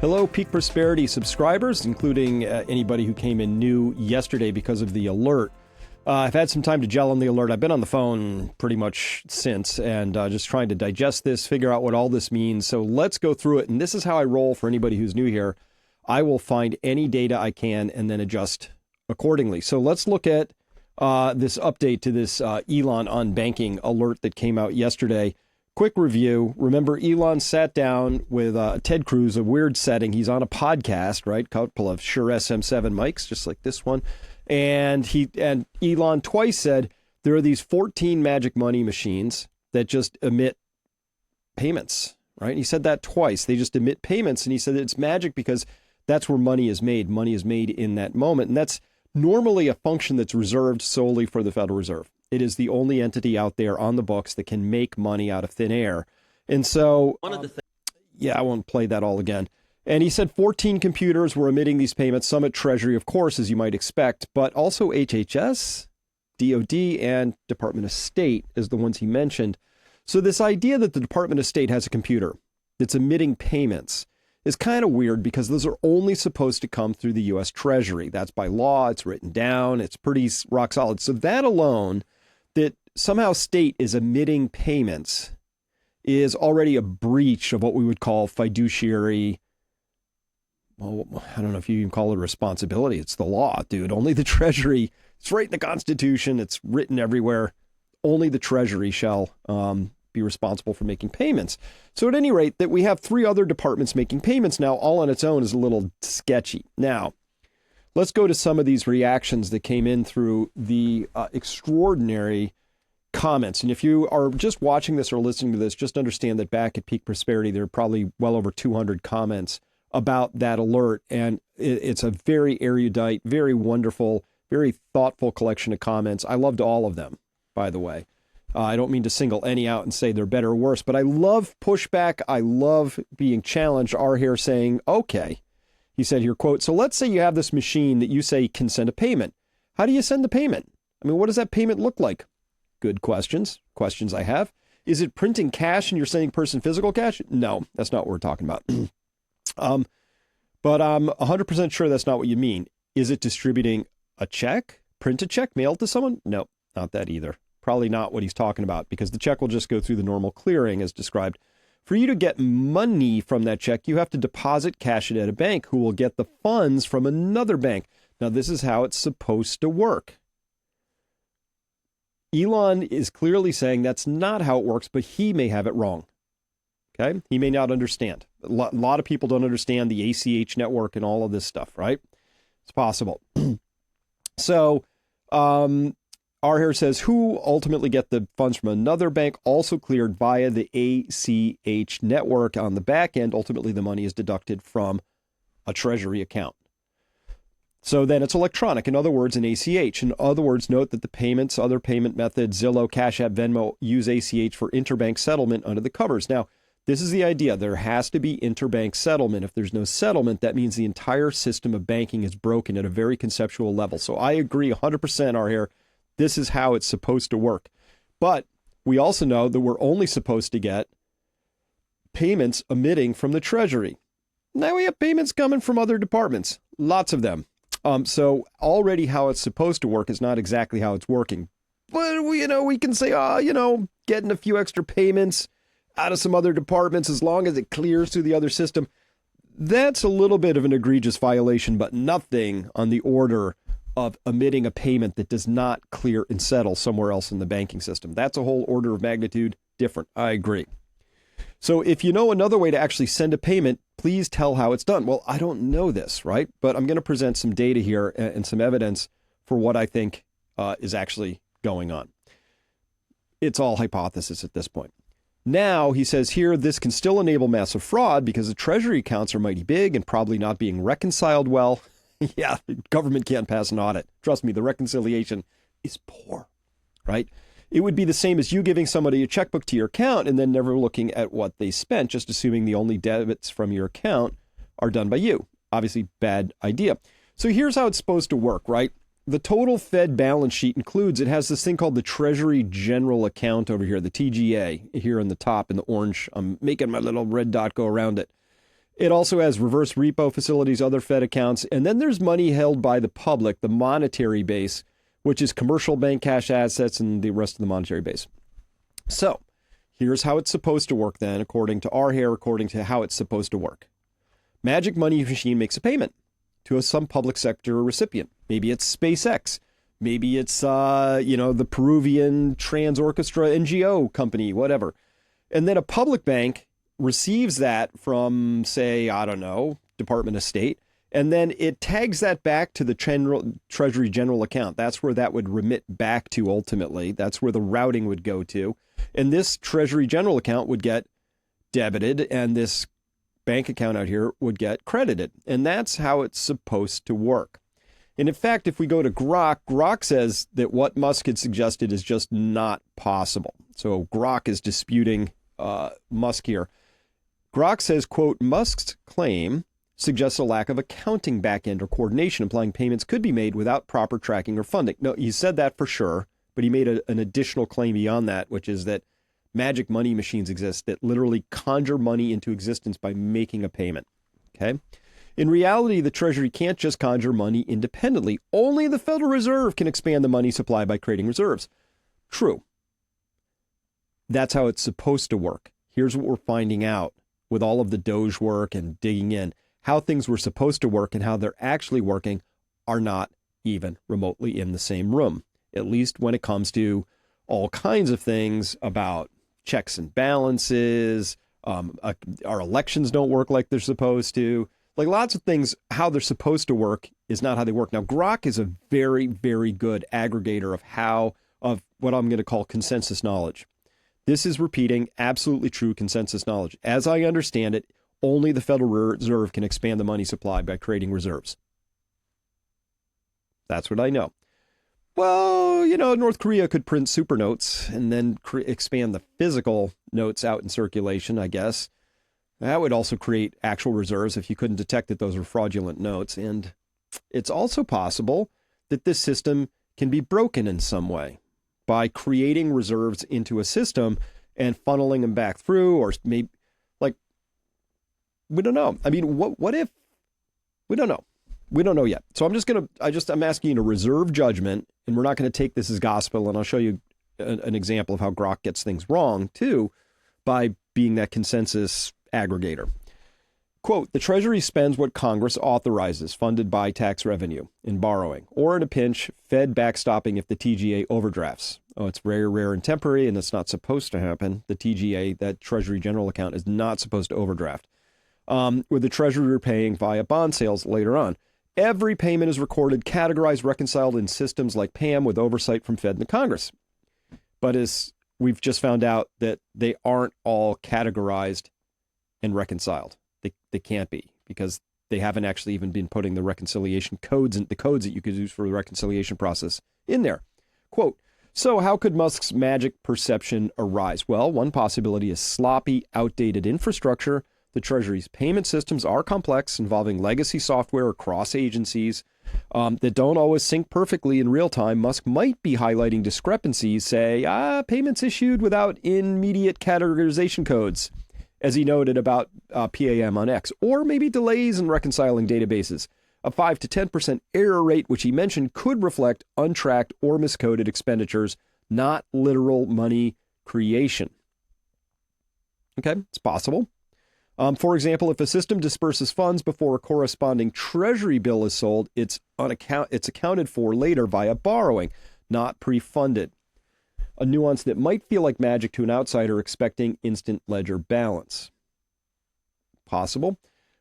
Hello, Peak Prosperity subscribers, including anybody who came in new yesterday because of the alert. I've had some time to gel on the alert. I've been on the phone pretty much since and just trying to digest this, figure out what all this means. So let's go through it. And this is how I roll for anybody who's new here. I will find any data I can and then adjust accordingly. So let's look at this update to this Elon on banking alert that came out yesterday. Quick review. Remember, Elon sat down with Ted Cruz, a weird setting. He's on a podcast, right? Couple of Shure SM7 mics, just like this one. And Elon twice said there are these 14 magic money machines that just emit payments, right? He said that twice. They just emit payments. And he said it's magic because that's where money is made. Money is made in that moment. And that's normally a function that's reserved solely for the Federal Reserve. It is the only entity out there on the books that can make money out of thin air. And so, I won't play that all again. And he said 14 computers were emitting these payments, some at Treasury, of course, as you might expect, but also HHS, DOD, and Department of State is the ones he mentioned. So this idea that the Department of State has a computer that's emitting payments is kind of weird because those are only supposed to come through the U.S. Treasury. That's by law. It's written down. It's pretty rock solid. So that alone, that somehow state is emitting payments, is already a breach of what we would call fiduciary. Well, I don't know if you even call it a responsibility. It's the law, dude. Only the Treasury. It's right in the Constitution. It's written everywhere. Only the Treasury shall be responsible for making payments. So at any rate, that we have three other departments making payments now, all on its own, is a little sketchy. Now, let's go to some of these reactions that came in through the extraordinary comments. And if you are just watching this or listening to this, just understand that back at Peak Prosperity, there are probably well over 200 comments about that alert. And it's a very erudite, very wonderful, very thoughtful collection of comments. I loved all of them, by the way. I don't mean to single any out and say they're better or worse, but I love pushback. I love being challenged. Our here saying, okay, he said here, quote, so let's say you have this machine that you say can send a payment. How do you send the payment? I mean, what does that payment look like? Good questions. Questions I have. Is it printing cash and you're sending person physical cash? No, that's not what we're talking about. But I'm 100% sure that's not what you mean. Is it distributing a check? Print a check, mail it to someone? No, not that either. Probably not what he's talking about, because the check will just go through the normal clearing as described. For you to get money from that check, you have to deposit cash it at a bank who will get the funds from another bank. Now, this is how it's supposed to work. Elon is clearly saying that's not how it works, but he may have it wrong. Okay? He may not understand. A lot of people don't understand the ACH network and all of this stuff, right? It's possible. So, our here says, who ultimately get the funds from another bank, also cleared via the ACH network on the back end. Ultimately, the money is deducted from a Treasury account. So then it's electronic. In other words, an ACH. In other words, note that the payments, other payment methods, Zillow, Cash App, Venmo, use ACH for interbank settlement under the covers. Now, this is the idea. There has to be interbank settlement. If there's no settlement, that means the entire system of banking is broken at a very conceptual level. So I agree 100%, our here. This is how it's supposed to work. But we also know that we're only supposed to get payments emitting from the Treasury. Now we have payments coming from other departments, lots of them. So already how it's supposed to work is not exactly how it's working. But we can say, getting a few extra payments out of some other departments as long as it clears through the other system. That's a little bit of an egregious violation, but nothing on the order of emitting a payment that does not clear and settle somewhere else in the banking system. That's a whole order of magnitude different. I agree. So if you know another way to actually send a payment, please tell how it's done. Well, I don't know this, right? But I'm going to present some data here and some evidence for what I think is actually going on. It's all hypothesis at this point. Now, he says here, this can still enable massive fraud because the Treasury accounts are mighty big and probably not being reconciled well. Yeah, the government can't pass an audit. Trust me, the reconciliation is poor, right? It would be the same as you giving somebody a checkbook to your account and then never looking at what they spent, just assuming the only debits from your account are done by you. Obviously, bad idea. So here's how it's supposed to work, right? The total Fed balance sheet includes, it has this thing called the Treasury General Account over here, the TGA, here on the top in the orange. I'm making my little red dot go around it. It also has reverse repo facilities, other Fed accounts, and then there's money held by the public, the monetary base, which is commercial bank cash assets and the rest of the monetary base. So here's how it's supposed to work then, according to our hair, according to how it's supposed to work. Magic Money Machine makes a payment to some public sector recipient. Maybe it's SpaceX. Maybe it's, the Peruvian Trans Orchestra NGO company, whatever. And then a public bank receives that from, say, I don't know, Department of State, and then it tags that back to the Treasury General account. That's where that would remit back to ultimately. That's where the routing would go to. And this Treasury General account would get debited, and this bank account out here would get credited. And that's how it's supposed to work. And in fact, if we go to Grok says that what Musk had suggested is just not possible. So Grok is disputing Musk here. Grok says, quote, Musk's claim suggests a lack of accounting backend or coordination, implying payments could be made without proper tracking or funding. No, he said that for sure, but he made an additional claim beyond that, which is that magic money machines exist that literally conjure money into existence by making a payment. Okay? In reality, the Treasury can't just conjure money independently. Only the Federal Reserve can expand the money supply by creating reserves. True. That's how it's supposed to work. Here's what we're finding out with all of the Doge work and digging in. How things were supposed to work and how they're actually working are not even remotely in the same room, at least when it comes to all kinds of things about checks and balances. Our elections don't work like they're supposed to. Like lots of things, how they're supposed to work is not how they work. Now, Grok is a very, very good aggregator of what I'm going to call consensus knowledge. This is repeating absolutely true consensus knowledge. As I understand it, only the Federal Reserve can expand the money supply by creating reserves. That's what I know. Well, North Korea could print super notes and then expand the physical notes out in circulation, I guess. That would also create actual reserves if you couldn't detect that those were fraudulent notes. And it's also possible that this system can be broken in some way by creating reserves into a system and funneling them back through, or maybe, we don't know. I mean, what if? We don't know. We don't know yet. So I'm asking you to reserve judgment, and we're not going to take this as gospel. And I'll show you an example of how Grok gets things wrong too, by being that consensus aggregator. Quote, the Treasury spends what Congress authorizes, funded by tax revenue in borrowing, or in a pinch, Fed backstopping if the TGA overdrafts. Oh, it's very rare and temporary, and it's not supposed to happen. The TGA, that Treasury General account, is not supposed to overdraft. With the Treasury repaying via bond sales later on. Every payment is recorded, categorized, reconciled in systems like PAM with oversight from Fed and the Congress. But as we've just found out that they aren't all categorized and reconciled. They can't be, because they haven't actually even been putting the reconciliation codes and the codes that you could use for the reconciliation process in there. Quote, so how could Musk's magic perception arise? Well, one possibility is sloppy, outdated infrastructure. The Treasury's payment systems are complex, involving legacy software across agencies that don't always sync perfectly in real time. Musk might be highlighting discrepancies, say, payments issued without immediate categorization codes, as he noted about PAM on X, or maybe delays in reconciling databases. A 5 to 10% error rate, which he mentioned, could reflect untracked or miscoded expenditures, not literal money creation. Okay, it's possible. For example, if a system disperses funds before a corresponding Treasury bill is sold, it's accounted for later via borrowing, not pre-funded. A nuance that might feel like magic to an outsider expecting instant ledger balance. Possible.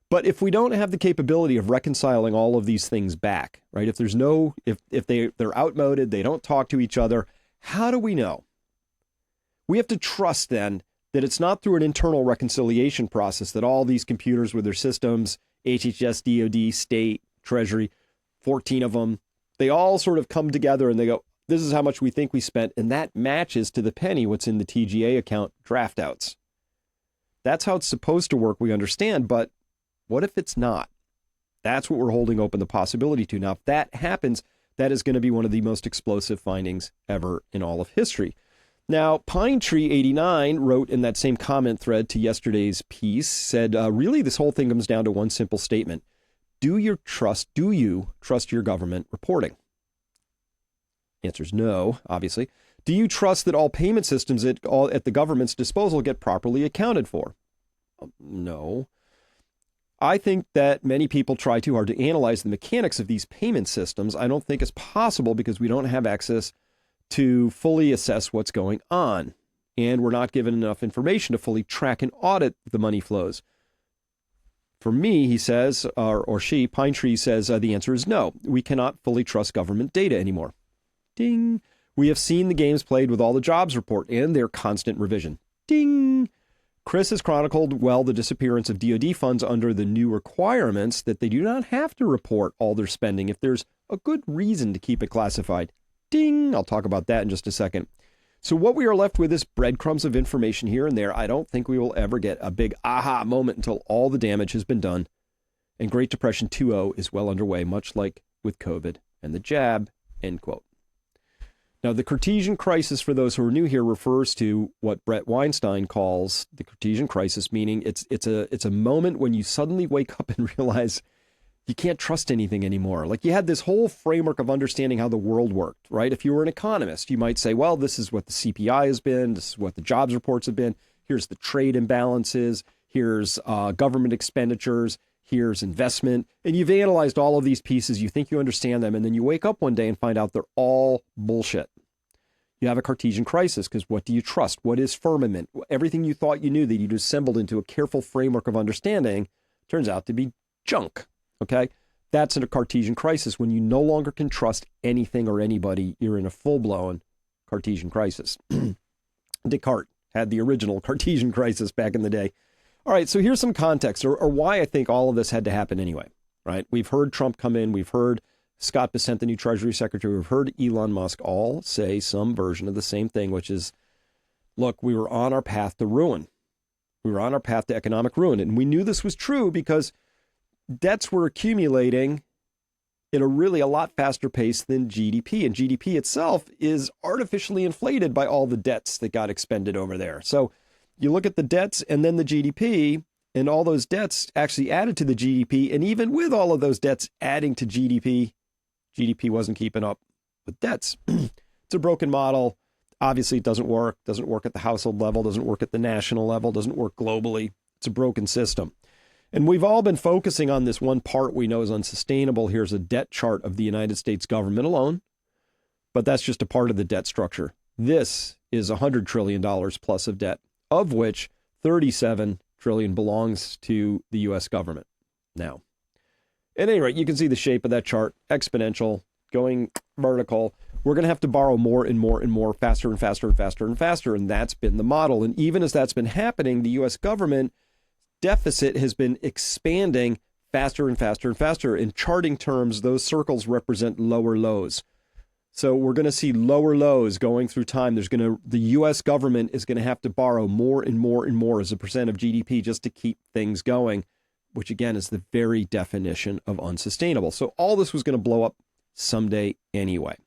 But if we don't have the capability of reconciling all of these things back, right? If there's if they're outmoded, they don't talk to each other, how do we know? We have to trust then that it's not through an internal reconciliation process that all these computers with their systems, HHS, DOD, state, Treasury, 14 of them, they all sort of come together and they go, this is how much we think we spent, and that matches to the penny what's in the TGA account draft outs. That's how it's supposed to work, we understand, but what if it's not? That's what we're holding open the possibility to. Now, if that happens, that is going to be one of the most explosive findings ever in all of history. Now, Pine Tree 89 wrote in that same comment thread to yesterday's piece, said, really, this whole thing comes down to one simple statement. Do you trust your government reporting? The answer is no, obviously. Do you trust that all payment systems at the government's disposal get properly accounted for? No. I think that many people try too hard to analyze the mechanics of these payment systems. I don't think it's possible because we don't have access to fully assess what's going on. And we're not given enough information to fully track and audit the money flows. For me, he says, or she, Pine Tree says, the answer is no. We cannot fully trust government data anymore. Ding. We have seen the games played with all the jobs report and their constant revision. Ding. Chris has chronicled well the disappearance of DoD funds under the new requirements that they do not have to report all their spending if there's a good reason to keep it classified. Ding! I'll talk about that in just a second. So what we are left with is breadcrumbs of information here and there. I don't think we will ever get a big aha moment until all the damage has been done. And Great Depression 2.0 is well underway, much like with COVID and the jab, end quote. Now, the Cartesian crisis, for those who are new here, refers to what Brett Weinstein calls the Cartesian crisis, meaning it's a moment when you suddenly wake up and realize you can't trust anything anymore. Like you had this whole framework of understanding how the world worked, right? If you were an economist, you might say, well, this is what the CPI has been. This is what the jobs reports have been. Here's the trade imbalances. Here's government expenditures. Here's investment. And you've analyzed all of these pieces. You think you understand them. And then you wake up one day and find out they're all bullshit. You have a Cartesian crisis because what do you trust? What is firmament? Everything you thought you knew that you'd assembled into a careful framework of understanding turns out to be junk. Okay? That's in a Cartesian crisis. When you no longer can trust anything or anybody, you're in a full-blown Cartesian crisis. Descartes had the original Cartesian crisis back in the day. All right, so here's some context or why I think all of this had to happen anyway, right? We've heard Trump come in. We've heard Scott Bessent, the new Treasury Secretary. We've heard Elon Musk all say some version of the same thing, which is, look, we were on our path to ruin. We were on our path to economic ruin. And we knew this was true because debts were accumulating at a lot faster pace than GDP. And GDP itself is artificially inflated by all the debts that got expended over there. So you look at the debts and then the GDP, and all those debts actually added to the GDP. And even with all of those debts adding to GDP, GDP wasn't keeping up with debts. It's a broken model. Obviously, it doesn't work at the household level, doesn't work at the national level, doesn't work globally. It's a broken system. And we've all been focusing on this one part we know is unsustainable. Here's a debt chart of the United States government alone, but that's just a part of the debt structure. This is $100 trillion plus of debt, of which $37 trillion belongs to the U.S. government. Now, at any rate, you can see the shape of that chart, exponential, going vertical. We're going to have to borrow more and more and more, faster and faster and faster and faster, and that's been the model. And even as that's been happening, the U.S. government deficit has been expanding faster and faster and faster. In charting terms, those circles represent lower lows. So we're going to see lower lows going through time. The U.S. government is going to have to borrow more and more and more as a percent of GDP just to keep things going, which again is the very definition of unsustainable. So all this was going to blow up someday anyway.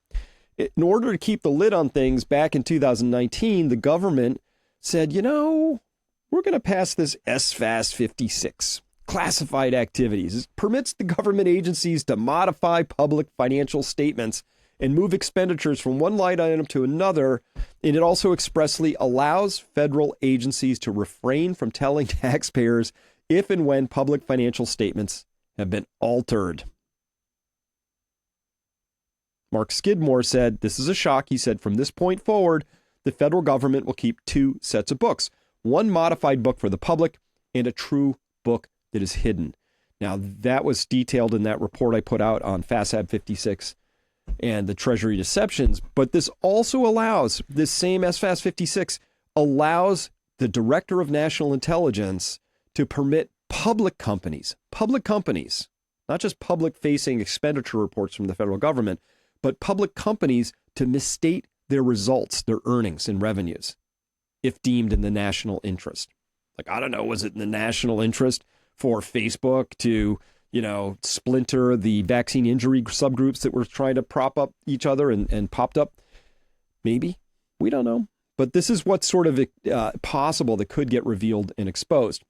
In order to keep the lid on things, back in 2019, the government said, we're going to pass this SFAS 56, classified activities. It permits the government agencies to modify public financial statements and move expenditures from one line item to another. And it also expressly allows federal agencies to refrain from telling taxpayers if and when public financial statements have been altered. Mark Skidmore said, this is a shock. He said, from this point forward, the federal government will keep two sets of books. One modified book for the public and a true book that is hidden. Now, that was detailed in that report I put out on FASAB 56 and the Treasury deceptions. But this also allows, this same SFAS 56 allows the Director of National Intelligence to permit public companies, not just public-facing expenditure reports from the federal government, but public companies to misstate their results, their earnings and revenues, if deemed in the national interest. Like, I don't know, was it in the national interest for Facebook to, splinter the vaccine injury subgroups that were trying to prop up each other and popped up? Maybe. We don't know. But this is what's sort of possible that could get revealed and exposed.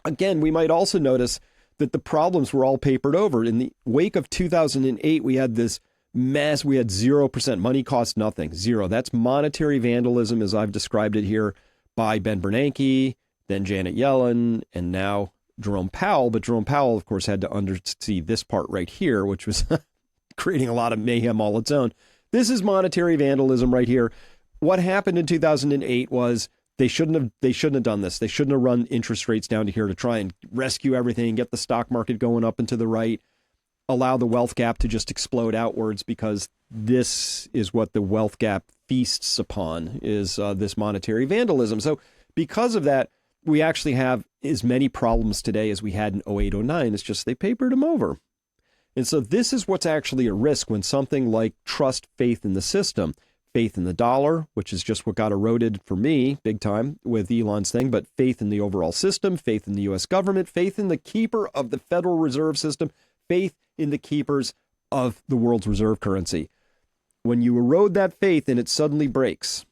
Again, we might also notice that the problems were all papered over. In the wake of 2008, we had this mess. We had 0%. Money cost nothing. Zero. That's monetary vandalism, as I've described it here, by Ben Bernanke, then Janet Yellen, and now Jerome Powell. But Jerome Powell, of course, had to undersee this part right here, which was creating a lot of mayhem all its own. This is monetary vandalism right here. What happened in 2008 was they shouldn't have done this. They shouldn't have run interest rates down to here to try and rescue everything, get the stock market going up and to the right, allow the wealth gap to just explode outwards, because this is what the wealth gap feasts upon, is this monetary vandalism. So because of that, we actually have as many problems today as we had in 08, 09. It's just they papered them over. And so this is what's actually at risk when something like trust, faith in the system, faith in the dollar, which is just what got eroded for me big time with Elon's thing, but faith in the overall system, faith in the U.S. government, faith in the keeper of the Federal Reserve System, faith in the keepers of the world's reserve currency. When you erode that faith and it suddenly breaks,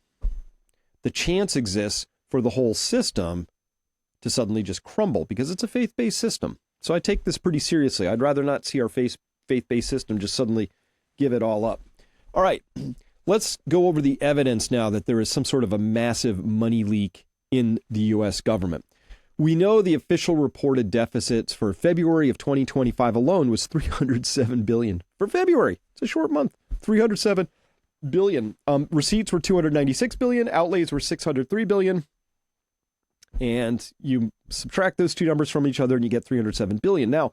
the chance exists for the whole system to suddenly just crumble, because it's a faith-based system. So I take this pretty seriously. I'd rather not see our faith-based system just suddenly give it all up. All right. Let's go over the evidence now that there is some sort of a massive money leak in the U.S. government. We know the official reported deficits for February of 2025 alone was $307 billion. For February, it's a short month, $307 billion. Receipts were $296 billion. Outlays were $603 billion. And you subtract those two numbers from each other and you get $307 billion. Now,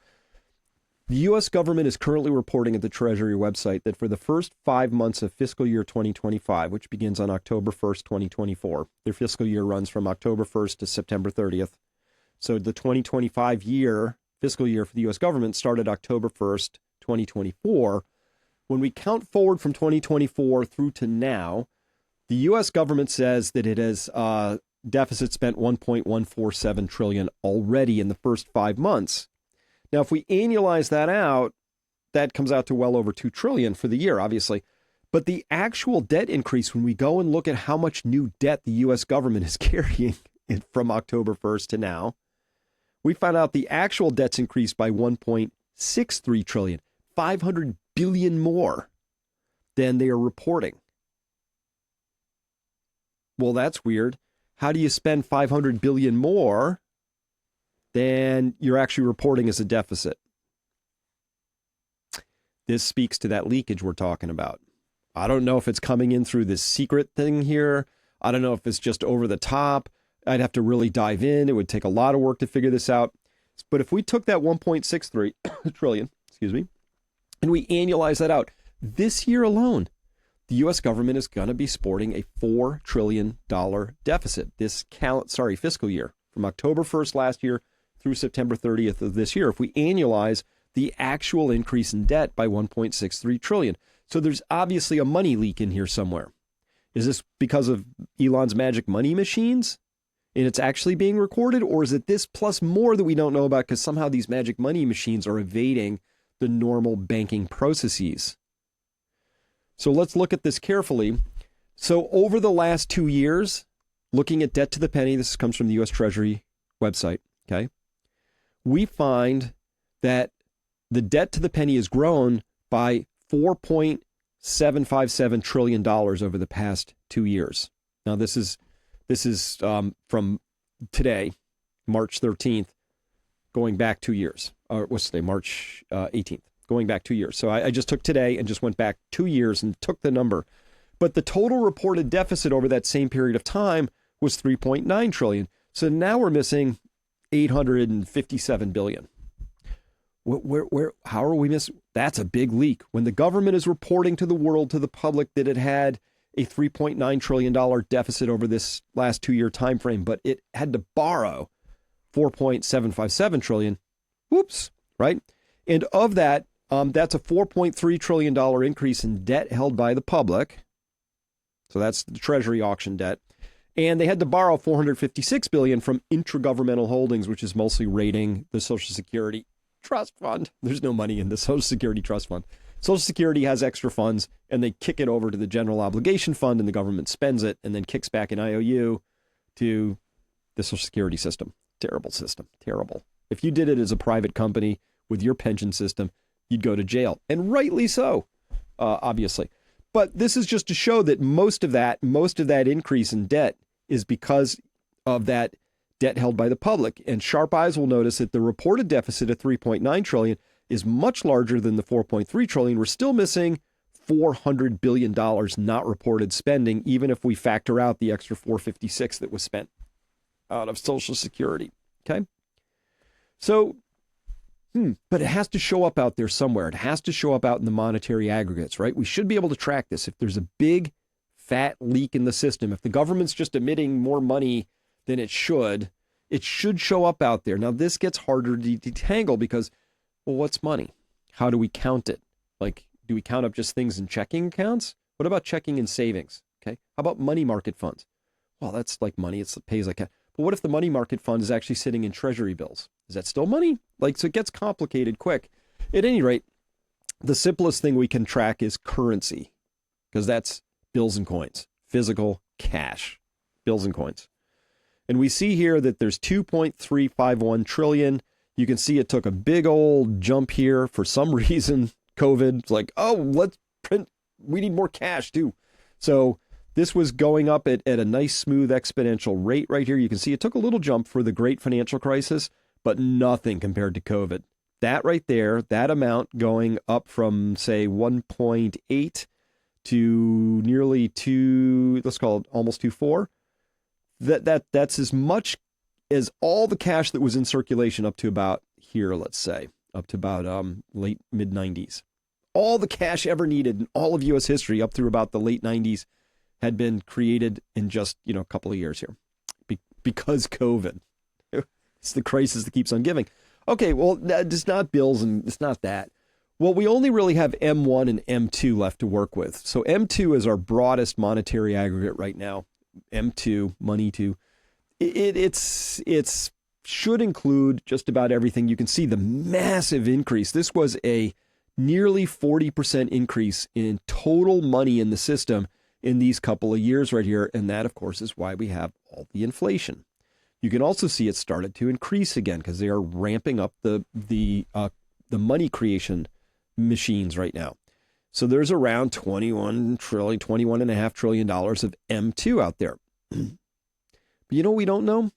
the U.S. government is currently reporting at the Treasury website that for the first 5 months of fiscal year 2025, which begins on October 1st, 2024, their fiscal year runs from October 1st to September 30th. So the 2025 fiscal year for the U.S. government started October 1st, 2024. When we count forward from 2024 through to now, the U.S. government says that it has deficit spent $1.147 trillion already in the first 5 months. Now, if we annualize that out, that comes out to well over $2 trillion for the year, obviously. But the actual debt increase, when we go and look at how much new debt the U.S. government is carrying from October 1st to now, we find out the actual debt's increased by $1.63 trillion, $500 billion more than they are reporting. Well, that's weird. How do you spend $500 billion more than you're actually reporting as a deficit? This speaks to that leakage we're talking about. I don't know if it's coming in through this secret thing here. I don't know if it's just over the top. I'd have to really dive in. It would take a lot of work to figure this out. But if we took that 1.63 trillion, and we annualize that out, this year alone, the U.S. government is going to be sporting a $4 trillion deficit this fiscal year, from October 1st last year through September 30th of this year. If we annualize the actual increase in debt by 1.63 trillion. So there's obviously a money leak in here somewhere. Is this because of Elon's magic money machines and it's actually being recorded? Or is it this plus more that we don't know about because somehow these magic money machines are evading the normal banking processes? So let's look at this carefully. So over the last 2 years, looking at debt to the penny, this comes from the U.S. Treasury website, okay? We find that the debt to the penny has grown by $4.757 trillion over the past 2 years. Now, this is from today, March 13th, going back 2 years. Or what's today, March 18th, going back 2 years. So I just took today and just went back 2 years and took the number. But the total reported deficit over that same period of time was $3.9 trillion. So now we're missing $857 billion. How are we missing? That's a big leak. When the government is reporting to the world, to the public, that it had a $3.9 trillion deficit over this last 2 year time frame, but it had to borrow $4.757 trillion. Whoops, right? And of that, that's a $4.3 trillion increase in debt held by the public. So that's the Treasury auction debt. And they had to borrow $456 billion from intragovernmental holdings, which is mostly rating the Social Security Trust Fund. There's no money in the Social Security Trust Fund. Social Security has extra funds, and they kick it over to the general obligation fund, and the government spends it and then kicks back an IOU to the Social Security system. Terrible system. Terrible. If you did it as a private company with your pension system, you'd go to jail, and rightly so, obviously. But this is just to show that most of that increase in debt is because of that debt held by the public. And sharp eyes will notice that the reported deficit of $3.9 trillion is much larger than the $4.3 trillion. We're still missing $400 billion not reported spending, even if we factor out the extra $456 that was spent out of Social Security. Okay. So, but it has to show up out there somewhere. It has to show up out in the monetary aggregates, right? We should be able to track this. If there's a big fat leak in the system, if the government's just emitting more money than it should show up out there. Now, this gets harder to detangle because, well, what's money? How do we count it? Like, do we count up just things in checking accounts? What about checking and savings? Okay. How about money market funds? Well, that's like money. It pays like, but what if the money market fund is actually sitting in treasury bills? Is that still money? Like, so it gets complicated quick. At any rate, the simplest thing we can track is currency, because that's bills and coins, physical cash, bills and coins. And we see here that there's 2.351 trillion. You can see it took a big old jump here for some reason. COVID, it's like, oh, let's print. We need more cash too. So this was going up at a nice, smooth exponential rate right here. You can see it took a little jump for the great financial crisis, but nothing compared to COVID. That right there, that amount going up from, say, 1.8 to nearly 2, let's call it almost 2.4. That's as much as all the cash that was in circulation up to about here, let's say, up to about late mid-90s. All the cash ever needed in all of U.S. history up through about the late 90s had been created in just, a couple of years here because COVID. It's the crisis that keeps on giving. Okay, well, it's not bills and it's not that. Well, we only really have M1 and M2 left to work with. So M2 is our broadest monetary aggregate right now. M2, money 2. It's should include just about everything. You can see the massive increase. This was a nearly 40% increase in total money in the system in these couple of years right here. And that, of course, is why we have all the inflation. You can also see it started to increase again because they are ramping up the money creation machines right now. So there's around $21.5 trillion of M2 out there. But you know what we don't know?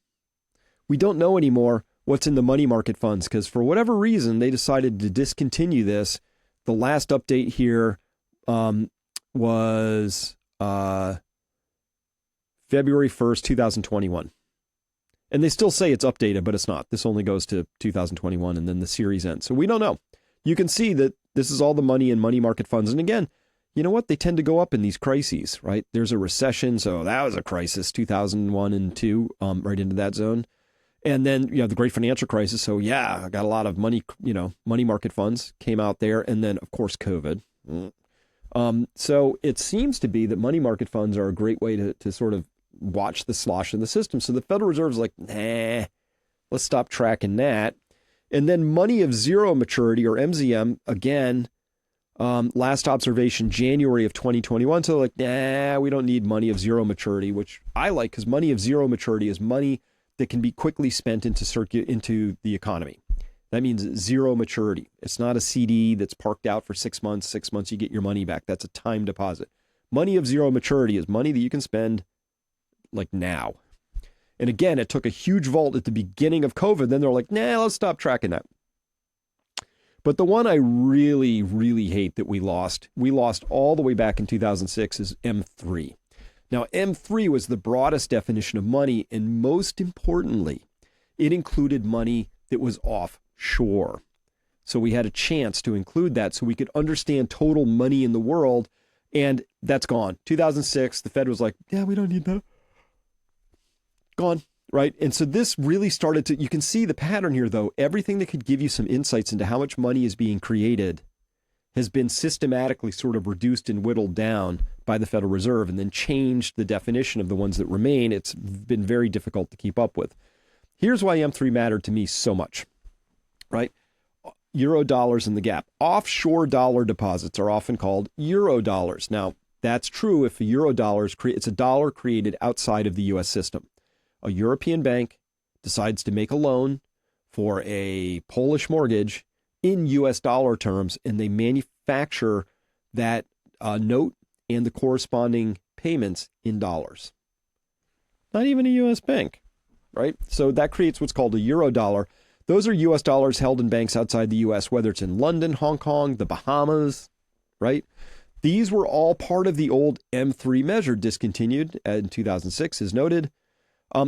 We don't know anymore what's in the money market funds because for whatever reason, they decided to discontinue this. The last update here was February 1st, 2021. And they still say it's updated, but it's not. This only goes to 2021 and then the series ends. So we don't know. You can see that this is all the money in money market funds. And again, you know what? They tend to go up in these crises, right? There's a recession. So that was a crisis, 2001 and 2, right into that zone. And then, the great financial crisis. So yeah, I got a lot of money, money market funds came out there. And then, of course, COVID. So it seems to be that money market funds are a great way to sort of watch the slosh in the system. So the Federal Reserve is like, nah, let's stop tracking that. And then money of zero maturity, or MZM, again, last observation, January of 2021. So like, nah, we don't need money of zero maturity, which I like because money of zero maturity is money that can be quickly spent into the economy. That means zero maturity. It's not a CD that's parked out for 6 months. 6 months, you get your money back. That's a time deposit. Money of zero maturity is money that you can spend like now. And again, it took a huge vault at the beginning of COVID. Then they're like, nah, let's stop tracking that. But the one I really, really hate that we lost all the way back in 2006 is M3. Now, M3 was the broadest definition of money. And most importantly, it included money that was offshore. So we had a chance to include that so we could understand total money in the world. And that's gone. 2006, the Fed was like, yeah, we don't need that. Gone, right? And so this really started to, you can see the pattern here, though. Everything that could give you some insights into how much money is being created has been systematically sort of reduced and whittled down by the Federal Reserve and then changed the definition of the ones that remain. It's been very difficult to keep up with. Here's why M3 mattered to me so much, right? euro dollars in the gap. Offshore dollar deposits are often called euro dollars. Now, that's true if a euro dollar it's a dollar created outside of the U.S. system. A European bank decides to make a loan for a Polish mortgage in U.S. dollar terms, and they manufacture that note and the corresponding payments in dollars. Not even a U.S. bank, right? So that creates what's called a euro dollar. Those are U.S. dollars held in banks outside the U.S., whether it's in London, Hong Kong, the Bahamas, right? These were all part of the old M3 measure, discontinued in 2006, as noted,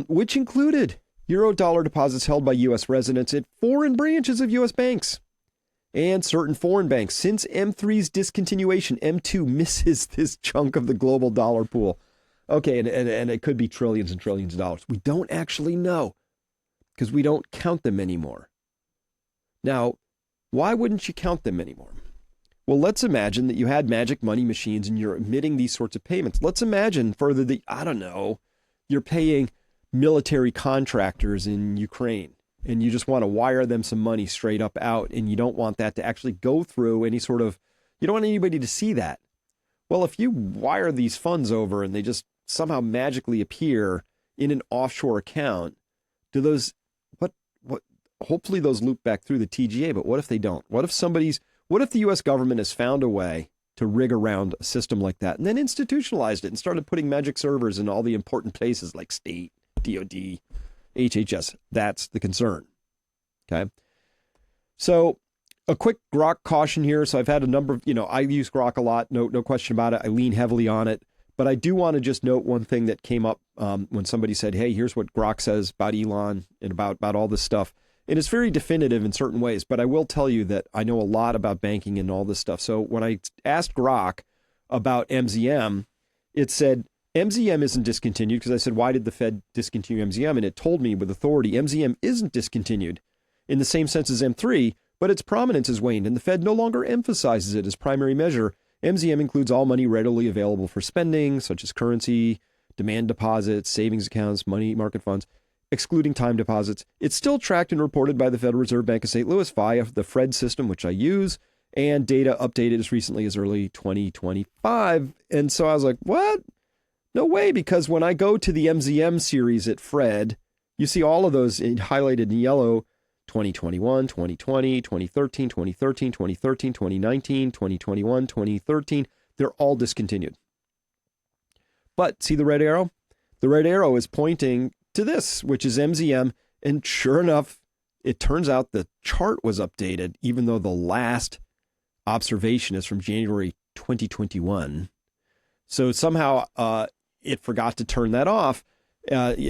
which included euro dollar deposits held by U.S. residents at foreign branches of U.S. banks and certain foreign banks. Since M3's discontinuation, M2 misses this chunk of the global dollar pool. Okay, and it could be trillions and trillions of dollars. We don't actually know because we don't count them anymore. Now, why wouldn't you count them anymore? Well, let's imagine that you had magic money machines and you're emitting these sorts of payments. Let's imagine further that, I don't know, you're paying military contractors in Ukraine and you just want to wire them some money straight up out, and you don't want that to actually go through any sort of, you don't want anybody to see that. Well, if you wire these funds over and they just somehow magically appear in an offshore account, do those, hopefully those loop back through the TGA, but what if they don't? What if the U.S. government has found a way to rig around a system like that and then institutionalized it and started putting magic servers in all the important places like state, DOD, HHS? That's the concern. Okay. So a quick Grok caution here. So I've had a number of, I use Grok a lot. No question about it. I lean heavily on it. But I do want to just note one thing that came up when somebody said, hey, here's what Grok says about Elon and about all this stuff. And it's very definitive in certain ways, but I will tell you that I know a lot about banking and all this stuff. So when I asked Grok about MZM, it said MZM isn't discontinued, because I said, why did the Fed discontinue MZM? And it told me with authority, MZM isn't discontinued in the same sense as M3, but its prominence has waned, and the Fed no longer emphasizes it as primary measure. MZM includes all money readily available for spending, such as currency, demand deposits, savings accounts, money market funds, excluding time deposits. It's still tracked and reported by the Federal Reserve Bank of St. Louis via the FRED system, which I use, and data updated as recently as early 2025. And so I was like, what? No way, because when I go to the MZM series at FRED, you see all of those highlighted in yellow: 2021, 2020, 2013, 2013, 2013, 2019, 2021, 2013. They're all discontinued. But see the red arrow? The red arrow is pointing to this, which is MZM. And sure enough, it turns out the chart was updated, even though the last observation is from January 2021. So somehow it forgot to turn that off.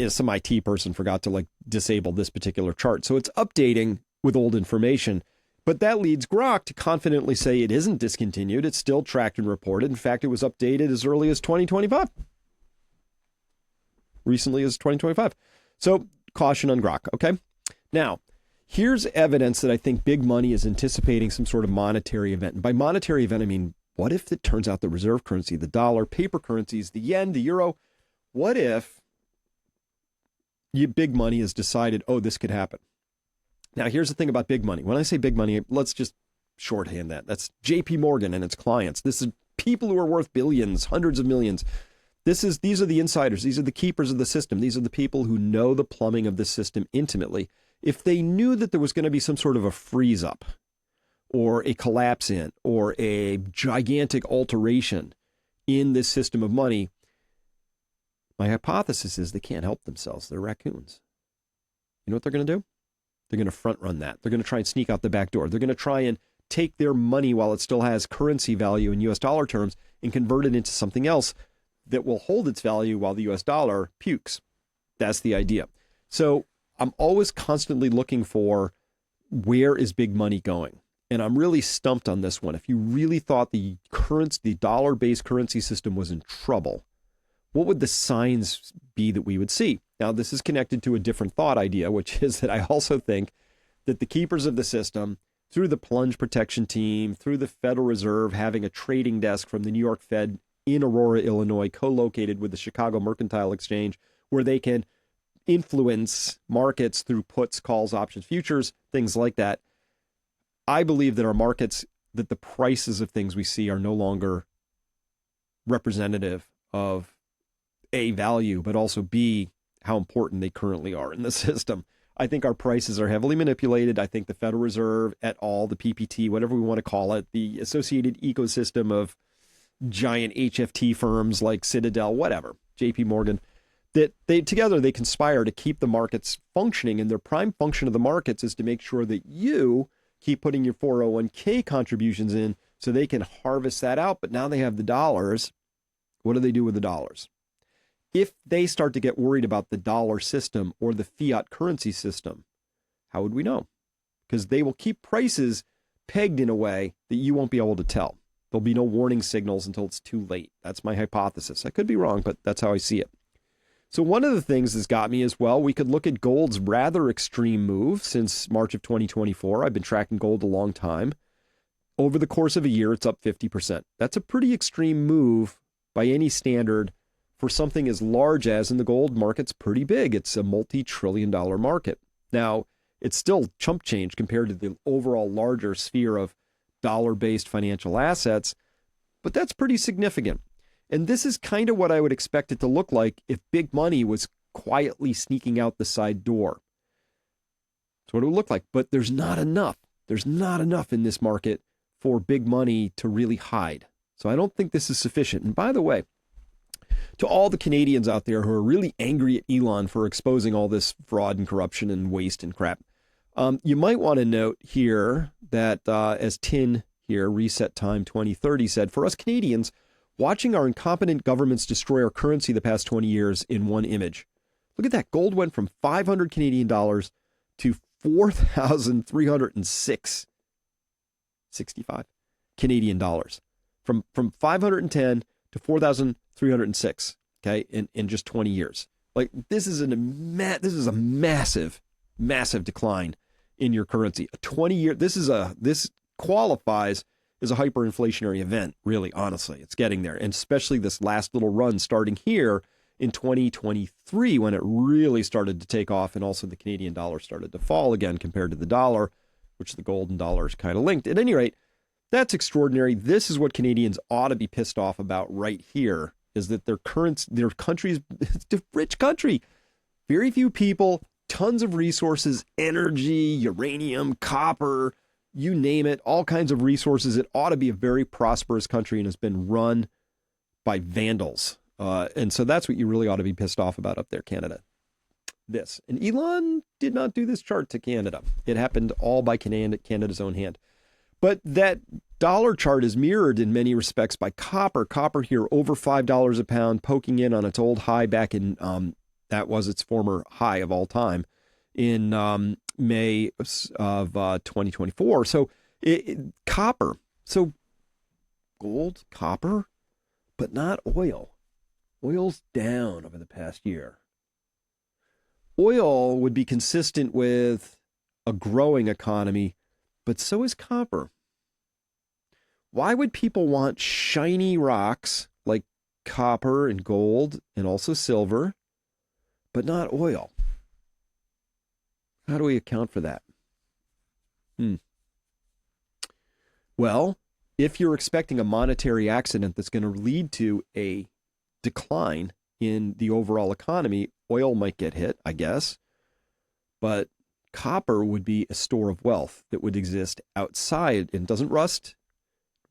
Some IT person forgot to disable this particular chart. So it's updating with old information. But that leads Grok to confidently say it isn't discontinued. It's still tracked and reported. In fact, it was updated as early as 2025. Recently as 2025. So caution on Grok. Okay. Now, here's evidence that I think big money is anticipating some sort of monetary event. And by monetary event, I mean, what if it turns out the reserve currency, the dollar, paper currencies, the yen, the euro, what if big money has decided, oh, this could happen? Now, here's the thing about big money. When I say big money, let's just shorthand that. That's JP Morgan and its clients. This is people who are worth billions, hundreds of millions. These are the insiders. These are the keepers of the system. These are the people who know the plumbing of the system intimately. If they knew that there was going to be some sort of a freeze up or a collapse in or a gigantic alteration in this system of money, my hypothesis is they can't help themselves. They're raccoons. You know what they're going to do? They're going to front run that. They're going to try and sneak out the back door. They're going to try and take their money while it still has currency value in US dollar terms and convert it into something else that will hold its value while the US dollar pukes. That's the idea. So I'm always constantly looking for, where is big money going? And I'm really stumped on this one. If you really thought the dollar-based currency system was in trouble, what would the signs be that we would see? Now, this is connected to a different thought idea, which is that I also think that the keepers of the system, through the plunge protection team, through the Federal Reserve having a trading desk from the New York Fed in Aurora, Illinois, co-located with the Chicago Mercantile Exchange, where they can influence markets through puts, calls, options, futures, things like that. I believe that our markets, that the prices of things we see are no longer representative of A, value, but also B, how important they currently are in the system. I think our prices are heavily manipulated. I think the Federal Reserve et al., the PPT, whatever we want to call it, the associated ecosystem of giant HFT firms like Citadel, whatever, JP Morgan, that they together they conspire to keep the markets functioning. And their prime function of the markets is to make sure that you keep putting your 401k contributions in so they can harvest that out. But now they have the dollars. What do they do with the dollars? If they start to get worried about the dollar system or the fiat currency system, how would we know? Because they will keep prices pegged in a way that you won't be able to tell. There'll be no warning signals until it's too late. That's my hypothesis. I could be wrong, but that's how I see it. So one of the things that's got me as well, we could look at gold's rather extreme move since March of 2024. I've been tracking gold a long time. Over the course of a year, it's up 50%. That's a pretty extreme move by any standard for something as large as, in the gold market's pretty big. It's a multi-trillion-dollar market. Now, it's still chump change compared to the overall larger sphere of dollar-based financial assets, but that's pretty significant. And this is kind of what I would expect it to look like if big money was quietly sneaking out the side door. That's what it would look like. But there's not enough. There's not enough in this market for big money to really hide. So I don't think this is sufficient. And by the way, to all the Canadians out there who are really angry at Elon for exposing all this fraud and corruption and waste and crap, you might want to note here that as Tin here, Reset Time 2030 said, for us Canadians, watching our incompetent governments destroy our currency the past 20 years in one image. Look at that. Gold went from 500 Canadian dollars to 4,365 Canadian dollars. From 510 to 4,306, okay, in just 20 years. Like, this is a massive decline in your currency. A 20-year, this qualifies as a hyperinflationary event, really, honestly. It's getting there. And especially this last little run starting here in 2023 when it really started to take off, and also the Canadian dollar started to fall again compared to the dollar, which the gold and dollar is kind of linked. At any rate, that's extraordinary. This is what Canadians ought to be pissed off about right here, is that their country's it's a rich country. Very few people, tons of resources, energy, uranium, copper, you name it, all kinds of resources. It ought to be a very prosperous country and has been run by vandals. And so that's what you really ought to be pissed off about up there, Canada. This. And Elon did not do this chart to Canada. It happened all by Canada's own hand. But that dollar chart is mirrored in many respects by copper. Copper here over $5 a pound, poking in on its old high back in, that was its former high of all time in May of 2024. So copper. So gold, copper, but not oil. Oil's down over the past year. Oil would be consistent with a growing economy, but so is copper. Why would people want shiny rocks like copper and gold and also silver, but not oil? How do we account for that? Well, if you're expecting a monetary accident that's going to lead to a decline in the overall economy, oil might get hit, I guess. But copper would be a store of wealth that would exist outside and doesn't rust.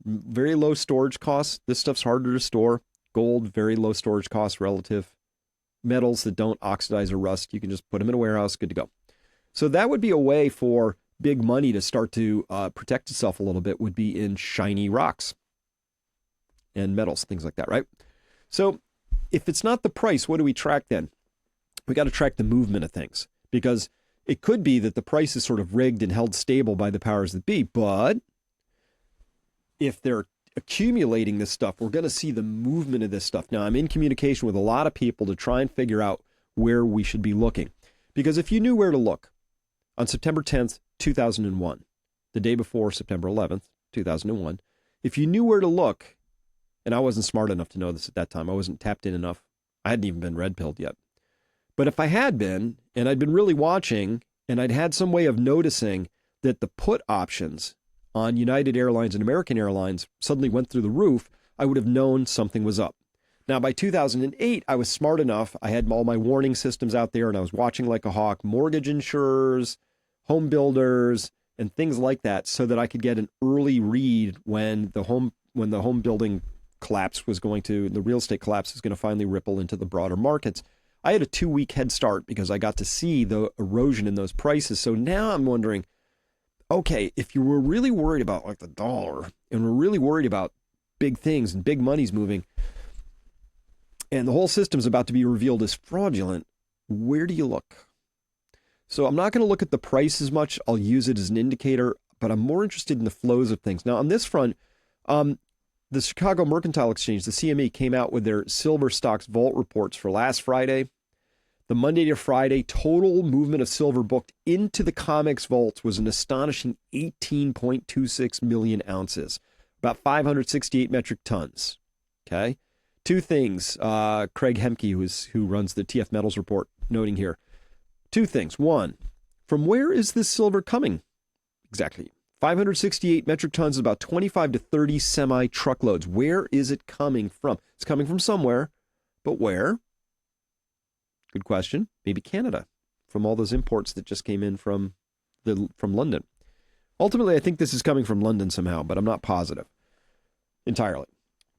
Very low storage costs. This stuff's harder to store. Gold, very low storage costs relative. Metals that don't oxidize or rust, you can just put them in a warehouse, good to go. So that would be a way for big money to start to protect itself a little bit, would be in shiny rocks and metals, things like that, right? So if it's not the price, what do we track then? We got to track the movement of things, because it could be that the price is sort of rigged and held stable by the powers that be. But if they're accumulating this stuff, we're going to see the movement of this stuff. Now, I'm in communication with a lot of people to try and figure out where we should be looking. Because if you knew where to look on September 10th, 2001, the day before September 11th, 2001, if you knew where to look, and I wasn't smart enough to know this at that time, I wasn't tapped in enough, I hadn't even been red-pilled yet. But if I had been, and I'd been really watching, and I'd had some way of noticing that the put options on United Airlines and American Airlines suddenly went through the roof, I would have known something was up. Now, by 2008, I was smart enough. I had all my warning systems out there and I was watching like a hawk, mortgage insurers, home builders, and things like that so that I could get an early read when the home building collapse was going to, the real estate collapse was going to finally ripple into the broader markets. I had a 2-week head start because I got to see the erosion in those prices. So now I'm wondering, okay, if you were really worried about like the dollar and we're really worried about big things and big money's moving and the whole system's about to be revealed as fraudulent, where do you look? So I'm not going to look at the price as much. I'll use it as an indicator, but I'm more interested in the flows of things. Now, on this front, the Chicago Mercantile Exchange, the CME, came out with their silver stocks vault reports for last Friday. The Monday to Friday total movement of silver booked into the COMEX vaults was an astonishing 18.26 million ounces, about 568 metric tons. Okay. Two things, Craig Hemke, who runs the TF Metals report, noting here. Two things. One, from where is this silver coming? Exactly. 568 metric tons is about 25 to 30 semi-truckloads. Where is it coming from? It's coming from somewhere, but where? Good question. Maybe Canada, from all those imports that just came in from London. Ultimately, I think this is coming from London somehow, but I'm not positive entirely.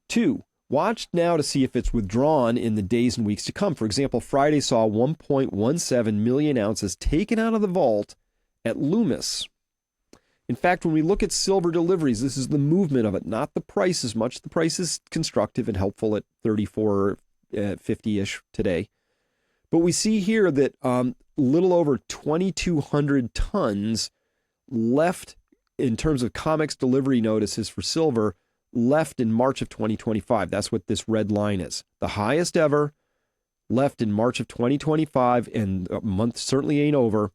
Two, watch now to see if it's withdrawn in the days and weeks to come. For example, Friday saw 1.17 million ounces taken out of the vault at Loomis. In fact, when we look at silver deliveries, this is the movement of it, not the price as much. The price is constructive and helpful at 34.50-ish today. But we see here that little over 2,200 tons left in terms of COMEX delivery notices for silver left in March of 2025. That's what this red line is. The highest ever left in March of 2025, and a month certainly ain't over.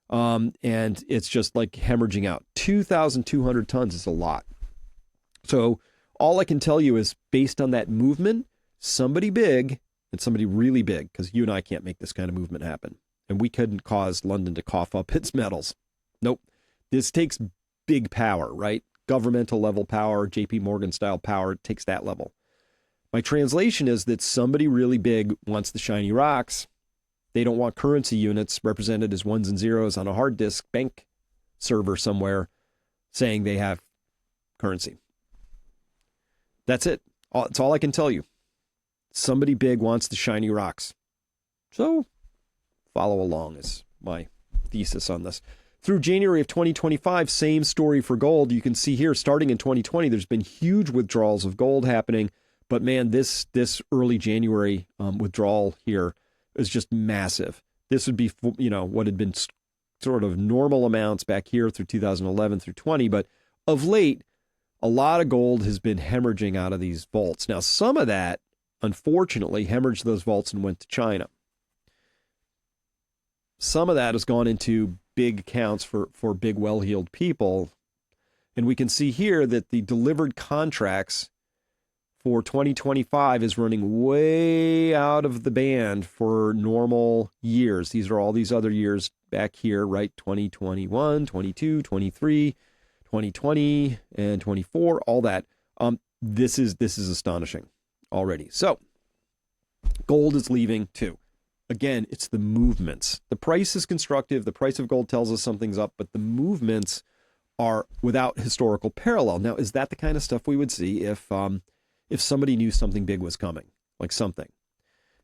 And it's just like hemorrhaging out. 2,200 tons is a lot. So all I can tell you is based on that movement, somebody big and somebody really big, because you and I can't make this kind of movement happen. And we couldn't cause London to cough up its metals. Nope. This takes big power, right? Governmental level power, JP Morgan style power, it takes that level. My translation is that somebody really big wants the shiny rocks. They don't want currency units represented as ones and zeros on a hard disk bank server somewhere saying they have currency. That's it. That's all I can tell you. Somebody big wants the shiny rocks. So follow along is my thesis on this. Through January of 2025, same story for gold. You can see here, starting in 2020, there's been huge withdrawals of gold happening. But man, this early January withdrawal here is just massive. This would be, what had been sort of normal amounts back here through 2011 through 20. But of late, a lot of gold has been hemorrhaging out of these vaults. Now, some of that, unfortunately, hemorrhaged those vaults and went to China. Some of that has gone into big accounts for big, well-heeled people. And we can see here that the delivered contracts for 2025 is running way out of the band for normal years. These are all these other years back here, right? 2021, 22, 23, 2020, and 24, all that. This is astonishing already. So gold is leaving too. Again, it's the movements. The price is constructive. The price of gold tells us something's up, but the movements are without historical parallel. Now, is that the kind of stuff we would see if somebody knew something big was coming, like something?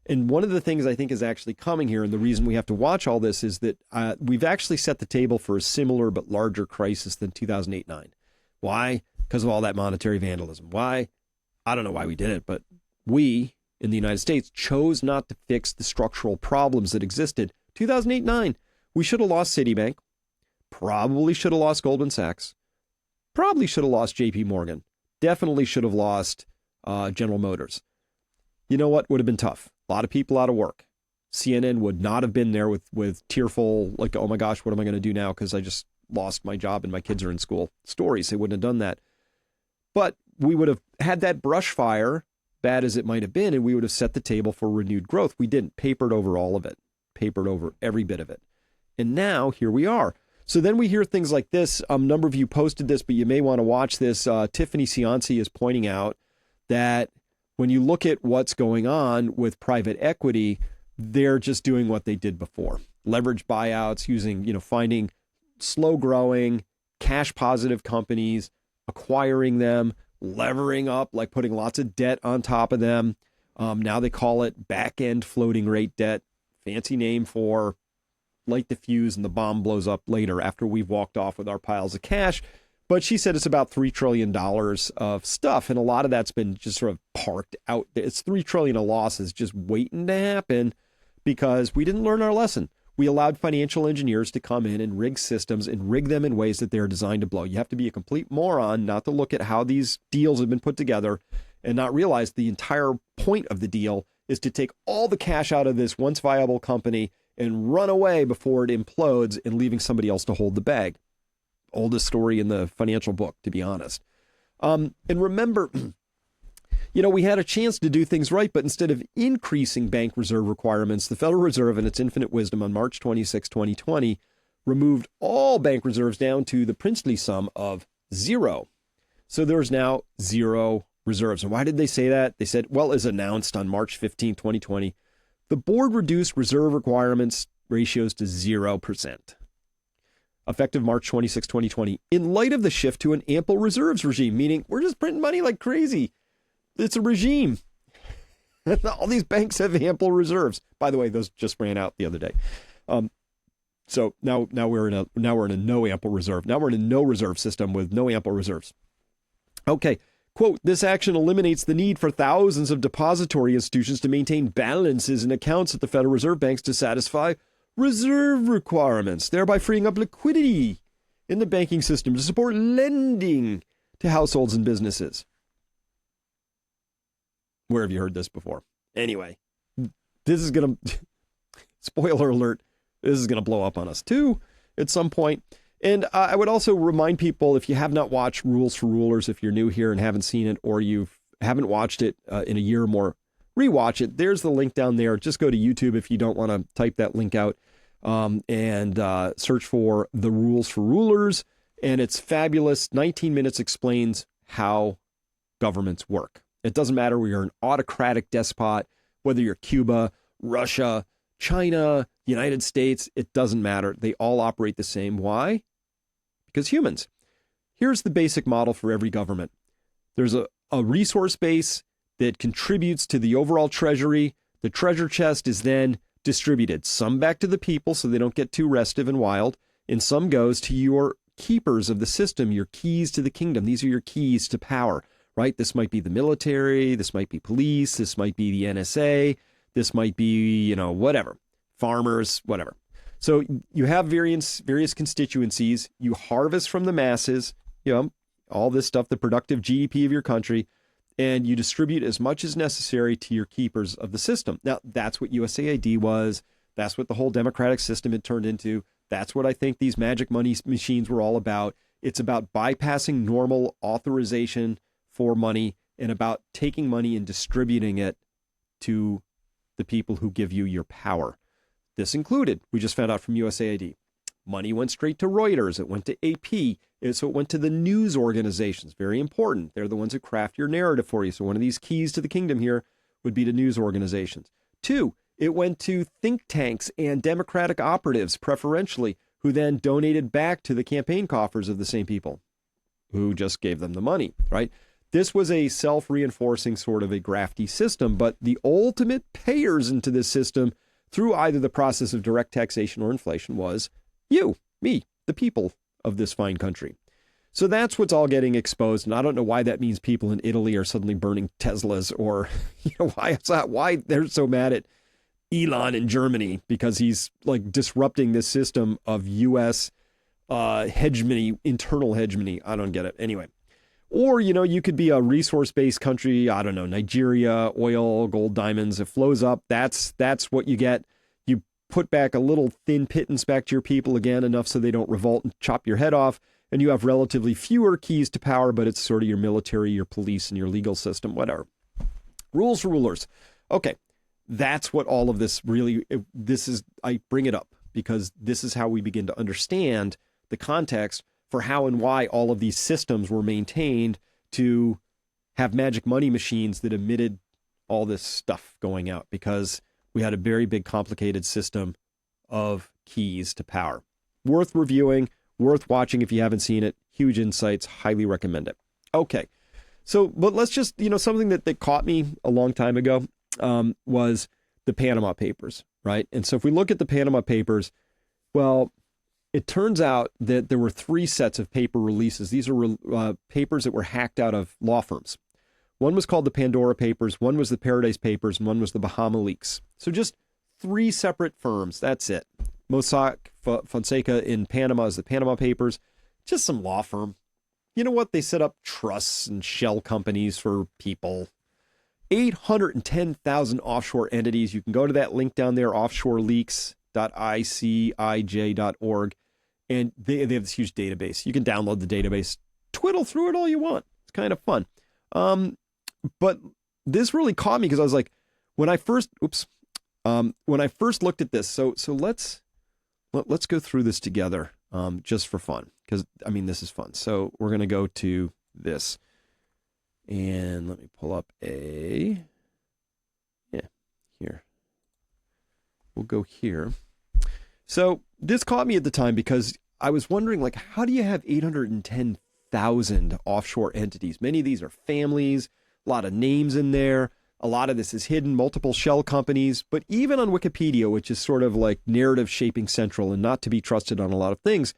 And one of the things I think is actually coming here, and the reason we have to watch all this, is that we've actually set the table for a similar but larger crisis than 2008-9. Why? Because of all that monetary vandalism. Why? I don't know why we did it, but we in the United States chose not to fix the structural problems that existed. 2008-9, we should have lost Citibank, probably should have lost Goldman Sachs, probably should have lost JP Morgan, definitely should have lost General Motors. You know what? Would have been tough. A lot of people out of work. CNN would not have been there with tearful, like, oh my gosh, what am I going to do now? Because I just lost my job and my kids are in school. Stories, they wouldn't have done that. But we would have had that brush fire, bad as it might have been, and we would have set the table for renewed growth. We didn't. Papered over all of it. Papered over every bit of it. And now, here we are. So then we hear things like this. A number of you posted this, but you may want to watch this. Tiffany Cianci is pointing out that when you look at what's going on with private equity, they're just doing what they did before. Leverage buyouts, finding slow growing, cash positive companies, acquiring them, levering up, like putting lots of debt on top of them. Now they call it back end floating rate debt. Fancy name for light the fuse and the bomb blows up later after we've walked off with our piles of cash. But she said it's about $3 trillion of stuff. And a lot of that's been just sort of parked out. It's $3 trillion of losses just waiting to happen because we didn't learn our lesson. We allowed financial engineers to come in and rig systems and rig them in ways that they're designed to blow. You have to be a complete moron not to look at how these deals have been put together and not realize the entire point of the deal is to take all the cash out of this once viable company and run away before it implodes and leaving somebody else to hold the bag. Oldest story in the financial book, to be honest. And remember, we had a chance to do things right, but instead of increasing bank reserve requirements, the Federal Reserve, in its infinite wisdom on March 26, 2020, removed all bank reserves down to the princely sum of 0. So there's now 0 reserves. And why did they say that? They said, well, as announced on March 15, 2020, the board reduced reserve requirements ratios to 0%. Effective March 26, 2020, in light of the shift to an ample reserves regime, meaning we're just printing money like crazy. It's a regime. All these banks have ample reserves. By the way, those just ran out the other day. So now we're in a no ample reserve. Now we're in a no reserve system with no ample reserves. Okay. Quote, this action eliminates the need for thousands of depository institutions to maintain balances and accounts at the Federal Reserve banks to satisfy reserve requirements, thereby freeing up liquidity in the banking system to support lending to households and businesses. Where have you heard this before? Anyway, this is going to, spoiler alert, this is going to blow up on us too at some point. And I would also remind people, if you have not watched Rules for Rulers, if you're new here and haven't seen it, or you haven't watched it in a year or more, rewatch it. There's the link down there. Just go to YouTube if you don't want to type that link out and search for the Rules for Rulers. And it's fabulous. 19 minutes explains how governments work. It doesn't matter whether you're an autocratic despot, whether you're Cuba, Russia, China, United States, it doesn't matter. They all operate the same. Why? Because humans. Here's the basic model for every government. There's a resource base that contributes to the overall treasury. The treasure chest is then distributed. Some back to the people so they don't get too restive and wild, and some goes to your keepers of the system, your keys to the kingdom. These are your keys to power, right? This might be the military, this might be police, this might be the NSA, this might be, whatever, farmers, whatever. So you have various constituencies. You harvest from the masses, all this stuff, the productive GDP of your country, and you distribute as much as necessary to your keepers of the system. Now, that's what USAID was. That's what the whole democratic system had turned into. That's what I think these magic money machines were all about. It's about bypassing normal authorization for money and about taking money and distributing it to the people who give you your power. This included, we just found out from USAID, money went straight to Reuters. It went to AP. So it went to the news organizations. Very important. They're the ones who craft your narrative for you. So one of these keys to the kingdom here would be to news organizations. 2, it went to think tanks and Democratic operatives preferentially, who then donated back to the campaign coffers of the same people who just gave them the money, right? This was a self-reinforcing sort of a grafty system, but the ultimate payers into this system through either the process of direct taxation or inflation was you, me, the people of this fine country. So that's what's all getting exposed. And I don't know why that means people in Italy are suddenly burning Teslas, or why they're so mad at Elon in Germany, because he's like disrupting this system of U.S. hegemony, internal hegemony. I don't get it. Anyway. Or, you could be a resource-based country, I don't know, Nigeria, oil, gold, diamonds. It flows up. That's what you get. You put back a little thin pittance back to your people again, enough so they don't revolt and chop your head off. And you have relatively fewer keys to power, but it's sort of your military, your police, and your legal system, whatever. Rules for rulers. Okay, that's what all of this really, I bring it up because this is how we begin to understand the context for how and why all of these systems were maintained to have magic money machines that emitted all this stuff going out, because we had a very big complicated system of keys to power. Worth reviewing, worth watching if you haven't seen it. Huge insights, highly recommend it. Okay, so but let's just, something that caught me a long time ago was the Panama Papers, right? And so if we look at the Panama Papers, well, it turns out that there were 3 sets of paper releases. These are papers that were hacked out of law firms. One was called the Pandora Papers, one was the Paradise Papers, and one was the Bahama Leaks. So just 3 separate firms, that's it. Mossack Fonseca in Panama is the Panama Papers, just some law firm. You know what? They set up trusts and shell companies for people. 810,000 offshore entities. You can go to that link down there, offshoreleaks.icij.org, and they have this huge database. You can download the database, twiddle through it all you want. It's kind of fun. But this really caught me because I was like, when I first looked at this, so let's go through this together, just for fun, because this is fun. So we're going to go to this, and let me pull up here. We'll go here. So this caught me at the time because I was wondering, like, how do you have 810,000 offshore entities? Many of these are families, a lot of names in there. A lot of this is hidden, multiple shell companies. But even on Wikipedia, which is sort of like narrative shaping central and not to be trusted on a lot of things,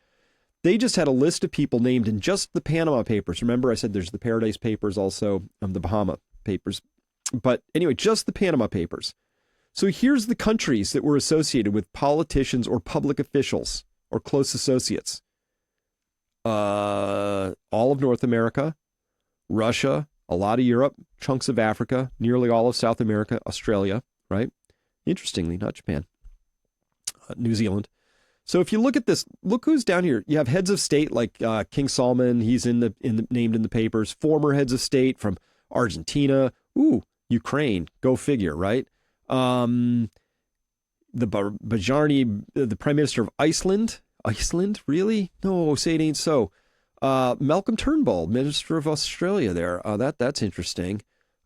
they just had a list of people named in just the Panama Papers. Remember, I said there's the Paradise Papers, also the Bahama Papers. But anyway, just the Panama Papers. So here's the countries that were associated with politicians or public officials or close associates. All of North America, Russia, a lot of Europe, chunks of Africa, nearly all of South America, Australia, right? Interestingly, not Japan, New Zealand. So if you look at this, look who's down here. You have heads of state like King Salman. He's named in the papers. Former heads of state from Argentina, Ukraine. Go figure, right? The Bajarni, the Prime Minister of Iceland. Iceland, really? No, say it ain't so. Malcolm Turnbull, Minister of Australia there. That's interesting.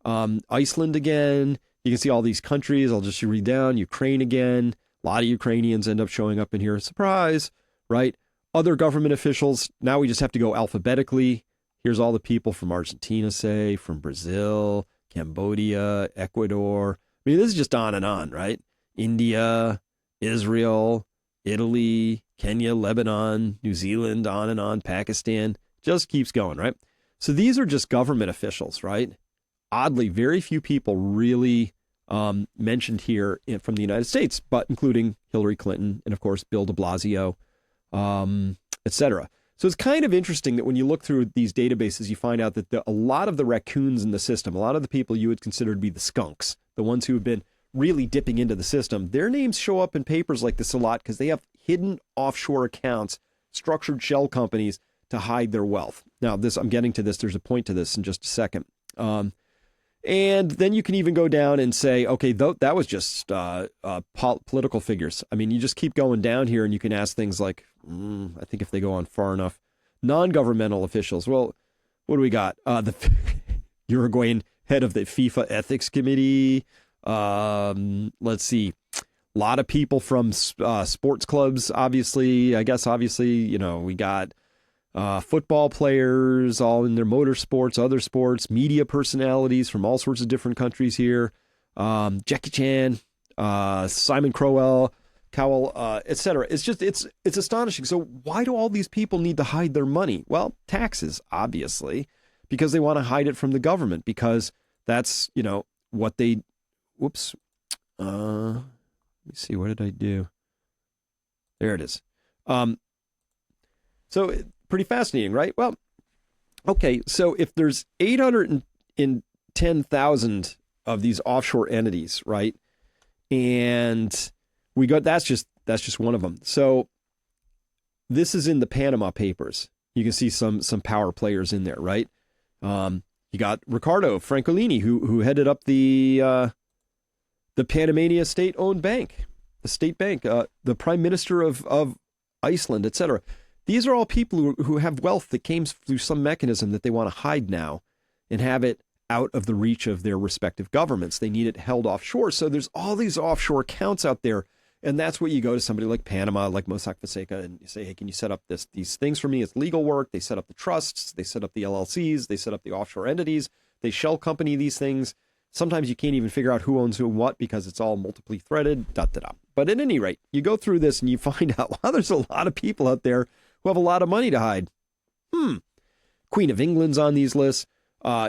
Iceland again. You can see all these countries. I'll just read down. Ukraine again. A lot of Ukrainians end up showing up in here. Surprise, right? Other government officials. Now we just have to go alphabetically. Here's all the people from Argentina, say, from Brazil, Cambodia, Ecuador. This is just on and on, right? India, Israel, Italy, Kenya, Lebanon, New Zealand, on and on, Pakistan, just keeps going, right? So these are just government officials, right? Oddly, very few people really mentioned here from the United States, but including Hillary Clinton and, of course, Bill de Blasio, etc. So it's kind of interesting that when you look through these databases, you find out that a lot of the raccoons in the system, a lot of the people you would consider to be the skunks, the ones who have been really dipping into the system, their names show up in papers like this a lot because they have hidden offshore accounts, structured shell companies to hide their wealth. Now, I'm getting to this. There's a point to this in just a second. And then you can even go down and say, okay, that was just political figures. You just keep going down here and you can ask things like, I think if they go on far enough, non-governmental officials. Well, what do we got? The Uruguayan head of the FIFA Ethics Committee. Let's see. A lot of people from sports clubs, obviously. We got football players, all in their motorsports, other sports, media personalities from all sorts of different countries here. Jackie Chan, Simon Cowell, etc. It's astonishing. So why do all these people need to hide their money? Well, taxes, obviously, because they want to hide it from the government, because that's, what they, whoops. Let me see, what did I do? There it is. So pretty fascinating, right? Well, okay, so if there's 810,000 of these offshore entities, right? And we got, that's just one of them. So this is in the Panama Papers. You can see some power players in there, right? You got Ricardo Francolini, who headed up the Panamania state-owned bank, the state bank, the prime minister of Iceland, etc. These are all people who have wealth that came through some mechanism that they want to hide now and have it out of the reach of their respective governments. They need it held offshore. So there's all these offshore accounts out there. And that's what you go to somebody like Panama, like Mossack Fonseca, and you say, hey, can you set up these things for me? It's legal work. They set up the trusts. They set up the LLCs. They set up the offshore entities. They shell company these things. Sometimes you can't even figure out who owns who and what because it's all multiply threaded, But at any rate, you go through this and you find out, wow, there's a lot of people out there who have a lot of money to hide. Queen of England's on these lists.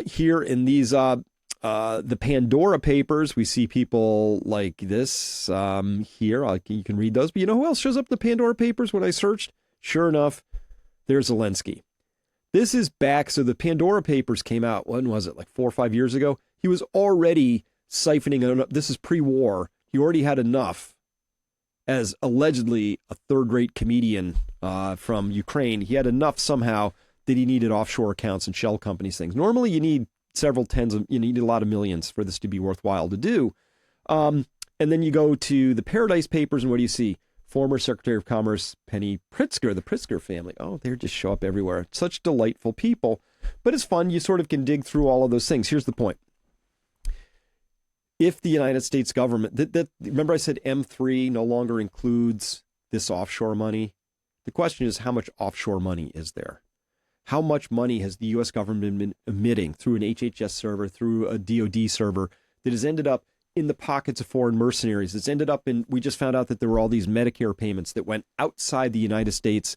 Here in these the Pandora Papers, we see people like this here. You can read those. But you know who else shows up in the Pandora Papers when I searched? Sure enough, there's Zelensky. This is back. So the Pandora Papers came out, when was it, like 4 or 5 years ago? He was already siphoning enough. This is pre-war. He already had enough as allegedly a third-rate comedian from Ukraine. He had enough somehow that he needed offshore accounts and shell companies things. Normally, you need you need a lot of millions for this to be worthwhile to do. And then you go to the Paradise Papers, and what do you see? Former Secretary of Commerce Penny Pritzker, the Pritzker family. Oh, they just show up everywhere. Such delightful people. But it's fun. You sort of can dig through all of those things. Here's the point. If the United States government, remember I said M3 no longer includes this offshore money? The question is, how much offshore money is there? How much money has the U.S. government been emitting through an HHS server, through a DOD server, that has ended up in the pockets of foreign mercenaries? It's ended up in, we just found out that there were all these Medicare payments that went outside the United States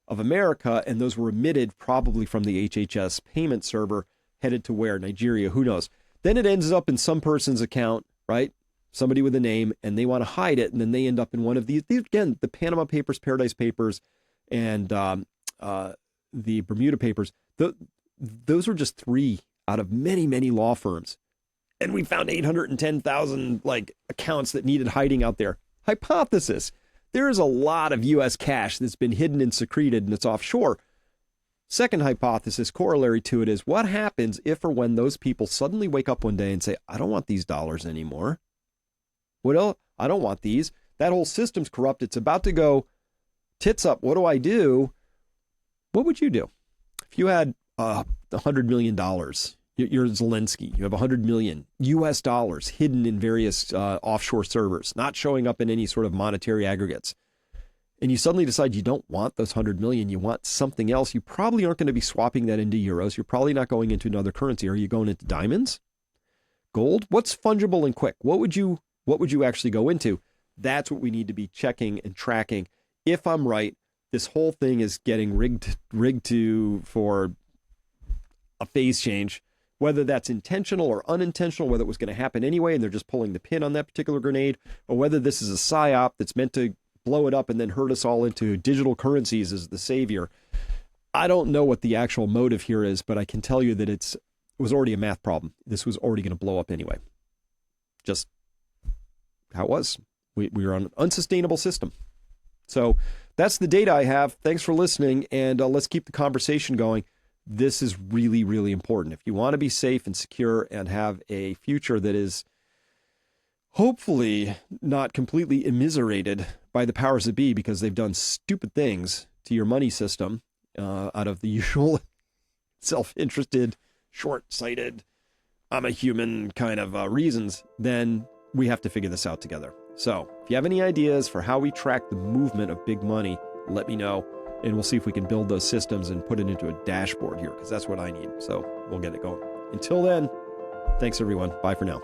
of America, and those were emitted probably from the HHS payment server, headed to where? Nigeria, who knows? Then it ends up in some person's account, right? Somebody with a name, and they want to hide it, and then they end up in one of these again, the Panama Papers, Paradise Papers, and the Bermuda Papers. Those were just 3 out of many, many law firms. And we found 810,000 accounts that needed hiding out there. Hypothesis. There is a lot of U.S. cash that's been hidden and secreted and it's offshore. Second hypothesis, corollary to it, is what happens if or when those people suddenly wake up one day and say, I don't want these dollars anymore. Well, I don't want these. That whole system's corrupt. It's about to go tits up. What do I do? What would you do if you had $100 million? You're Zelensky. You have $100 million US dollars hidden in various offshore servers, not showing up in any sort of monetary aggregates. And you suddenly decide you don't want those 100 million. You want something else. You probably aren't going to be swapping that into euros. You're probably not going into another currency. Are you going into diamonds? Gold? What's fungible and quick? What would you actually go into? That's what we need to be checking and tracking. If I'm right, this whole thing is getting rigged for a phase change, whether that's intentional or unintentional, whether it was going to happen anyway and they're just pulling the pin on that particular grenade, or whether this is a psyop that's meant to blow it up and then herd us all into digital currencies as the savior. I don't know what the actual motive here is, but I can tell you that it was already a math problem. This was already going to blow up anyway. Just how it was. We were on an unsustainable system. So that's the data I have. Thanks for listening, and let's keep the conversation going. This is really, really important. If you want to be safe and secure and have a future that is hopefully not completely immiserated by the powers that be because they've done stupid things to your money system out of the usual self-interested, short-sighted, I'm a human kind of reasons, then we have to figure this out together. So if you have any ideas for how we track the movement of big money, let me know, and we'll see if we can build those systems and put it into a dashboard here, because that's what I need. So we'll get it going. Until then, thanks everyone. Bye for now.